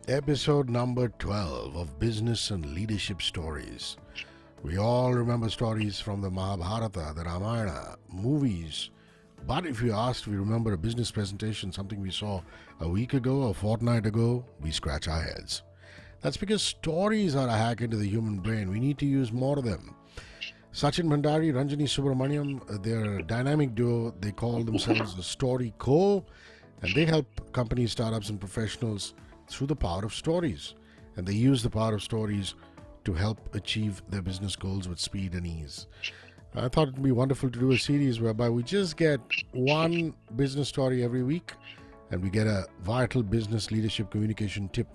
Episode number 12 of Business and Leadership Stories. We all remember stories from the Mahabharata, the Ramayana, movies. But if you asked, we remember a business presentation, something we saw a week ago, a fortnight ago, we scratch our heads. That's because stories are a hack into the human brain. We need to use more of them. Sachin Bhandary, Ranjani Subramaniam, they're a dynamic duo. They call themselves the Story Co. And they help companies, startups, and professionals through the power of stories. And they use the power of stories to help achieve their business goals with speed and ease. I thought it'd be wonderful to do a series whereby we just get one business story every week and we get a vital business leadership communication tip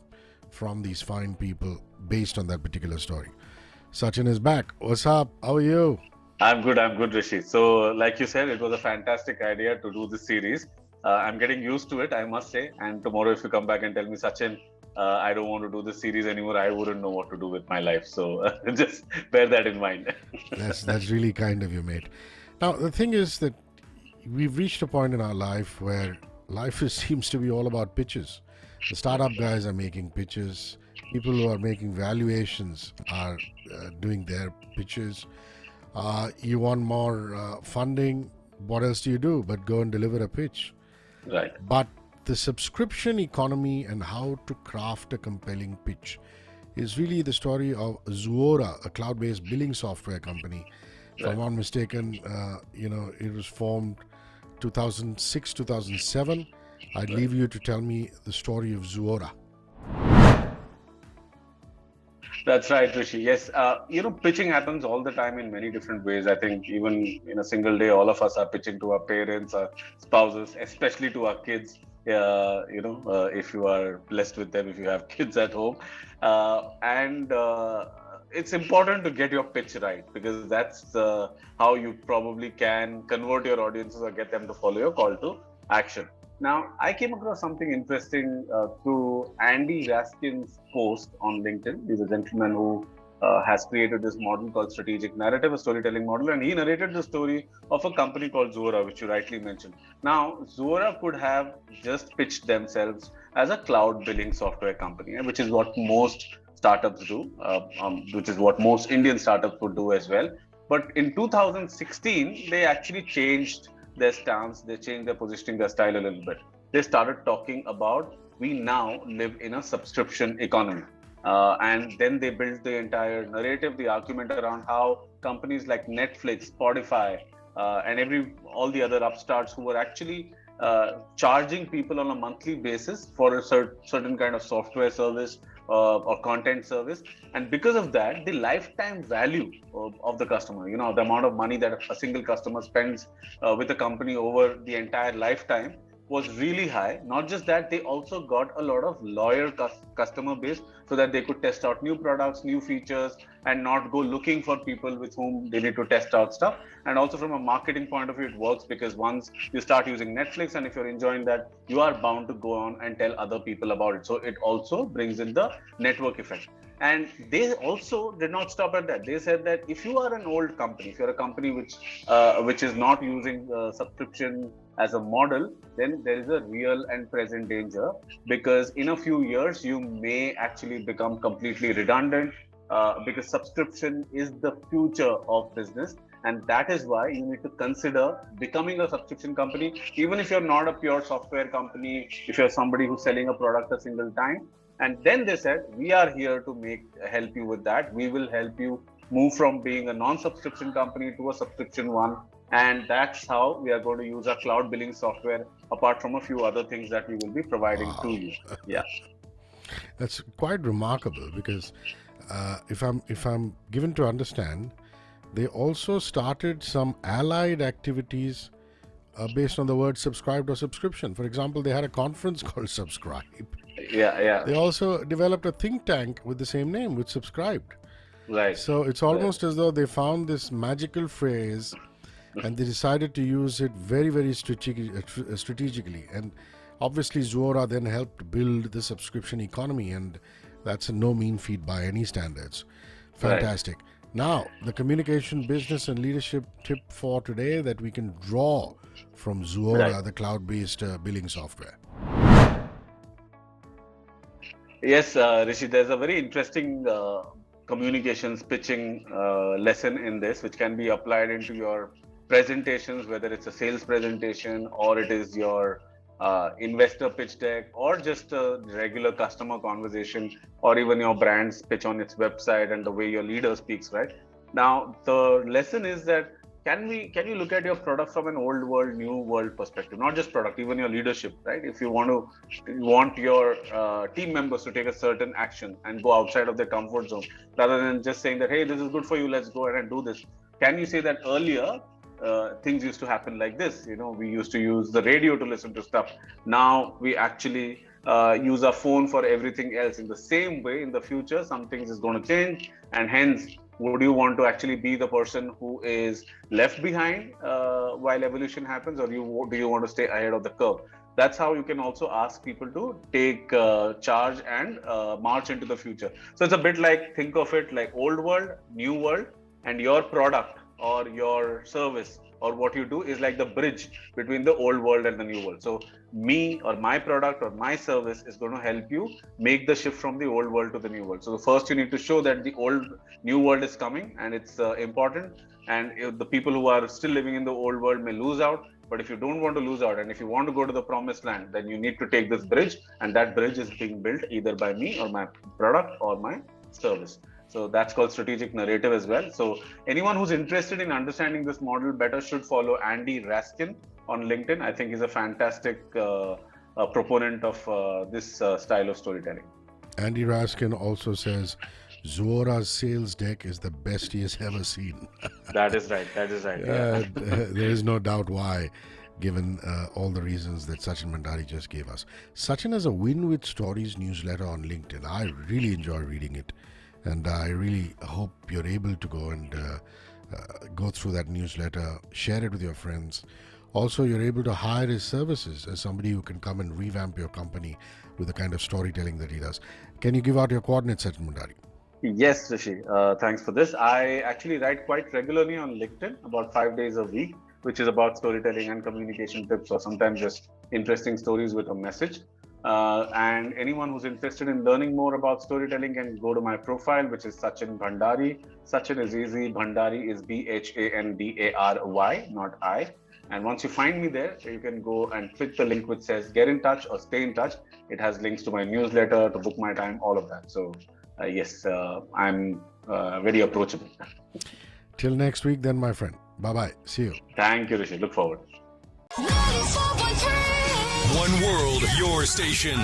from these fine people based on that particular story. Sachin is back. What's up? How are you? I'm good, Rishi. So, like you said, it was a fantastic idea to do this series. I'm getting used to it, I must say. And tomorrow, if you come back and tell me, Sachin, I don't want to do this series anymore, I wouldn't know what to do with my life. So, just bear that in mind. That's really kind of you, mate. Now, the thing is that we've reached a point in our life where seems to be all about pitches. The startup guys are making pitches. People who are making valuations are doing their pitches. You want more funding? What else do you do but go and deliver a pitch? Right. But the subscription economy and how to craft a compelling pitch is really the story of Zuora, a cloud-based billing software company. If I'm not mistaken, it was formed 2006, 2007. I'd leave you to tell me the story of Zuora. That's right, Rishi. Yes, pitching happens all the time in many different ways. I think even in a single day, all of us are pitching to our parents, our spouses, especially to our kids. If you are blessed with them, if you have kids at home, and it's important to get your pitch right because that's how you probably can convert your audiences or get them to follow your call to action. Now, I came across something interesting through Andy Raskin's post on LinkedIn. He's a gentleman who has created this model called strategic narrative, a storytelling model, and he narrated the story of a company called Zuora, which you rightly mentioned. Now, Zuora could have just pitched themselves as a cloud billing software company, which is what most startups do, which is what most Indian startups would do as well. But in 2016, they actually changed their stance, they changed their positioning, their style a little bit. They started talking about we now live in a subscription economy. And then they built the entire narrative, the argument around how companies like Netflix, Spotify, and all the other upstarts who were actually charging people on a monthly basis for a certain kind of software service or content service. And because of that, the lifetime value of the customer, the amount of money that a single customer spends with a company over the entire lifetime was really high. Not just that, they also got a lot of loyal customer base so that they could test out new products, new features, and not go looking for people with whom they need to test out stuff. And also from a marketing point of view, it works because once you start using Netflix and if you're enjoying that, you are bound to go on and tell other people about it. So it also brings in the network effect. And they also did not stop at that. They said that if you are an old company, if you're a company which is not using subscription as a model, then there is a real and present danger because in a few years you may actually become completely redundant because subscription is the future of business. And that is why you need to consider becoming a subscription company, even if you're not a pure software company, if you're somebody who's selling a product a single time. And then they said, we are here to help you with that. We will help you move from being a non-subscription company to a subscription one. And that's how we are going to use our cloud billing software, apart from a few other things that we will be providing to you. Yeah. That's quite remarkable because if I'm given to understand, they also started some allied activities based on the word subscribed or subscription. For example, they had a conference called Subscribe. Yeah. They also developed a think tank with the same name, which Subscribed. Right. So it's almost as though they found this magical phrase and they decided to use it very, very strategically. And obviously, Zuora then helped build the subscription economy, and that's a no mean feat by any standards. Fantastic. Right. Now, the communication, business, and leadership tip for today that we can draw from Zuora, the cloud-based billing software. Yes, Rishi, there's a very interesting communications pitching lesson in this, which can be applied into your presentations, whether it's a sales presentation or it is your investor pitch deck or just a regular customer conversation or even your brand's pitch on its website and the way your leader speaks, right? Now, the lesson is that can you look at your product from an old world, new world perspective, not just product, even your leadership, right? If you want your team members to take a certain action and go outside of their comfort zone rather than just saying that, hey, this is good for you, let's go ahead and do this. Can you say that earlier things used to happen like this? We used to use the radio to listen to stuff. Now we actually use our phone for everything else. In the same way, in the future, some things is going to change, and hence, would you want to actually be the person who is left behind while evolution happens, or do you want to stay ahead of the curve? That's how you can also ask people to take charge and march into the future. So it's a bit like, think of it like old world, new world, and your product or your service or what you do is like the bridge between the old world and the new world. So me or my product or my service is going to help you make the shift from the old world to the new world. So first you need to show that the old new world is coming and it's important, and if the people who are still living in the old world may lose out. But if you don't want to lose out and if you want to go to the promised land, then you need to take this bridge, and that bridge is being built either by me or my product or my service. So that's called strategic narrative as well. So anyone who's interested in understanding this model better should follow Andy Raskin on LinkedIn. I think he's a fantastic proponent of this style of storytelling. Andy Raskin also says Zuora's sales deck is the best he has ever seen. That is right. That is right. Yeah. There is no doubt why, given all the reasons that Sachin Bhandary just gave us. Sachin has a Win with Stories newsletter on LinkedIn. I really enjoy reading it, and I really hope you're able to go and go through that newsletter, share it with your friends. Also, you're able to hire his services as somebody who can come and revamp your company with the kind of storytelling that he does. Can you give out your coordinates, Sachin Bhandary? Yes, Rishi. Thanks for this. I actually write quite regularly on LinkedIn, about 5 days a week, which is about storytelling and communication tips, or sometimes just interesting stories with a message. And anyone who's interested in learning more about storytelling can go to my profile, which is Sachin Bhandary. Sachin is easy. Bhandary is Bhandary, not I. And once you find me there, you can go and click the link which says get in touch or stay in touch. It has links to my newsletter, to book my time, all of that. So yes, I'm very approachable. Till next week then, my friend. Bye-bye. See you. Thank you, Rishi. Look forward. One world, your station.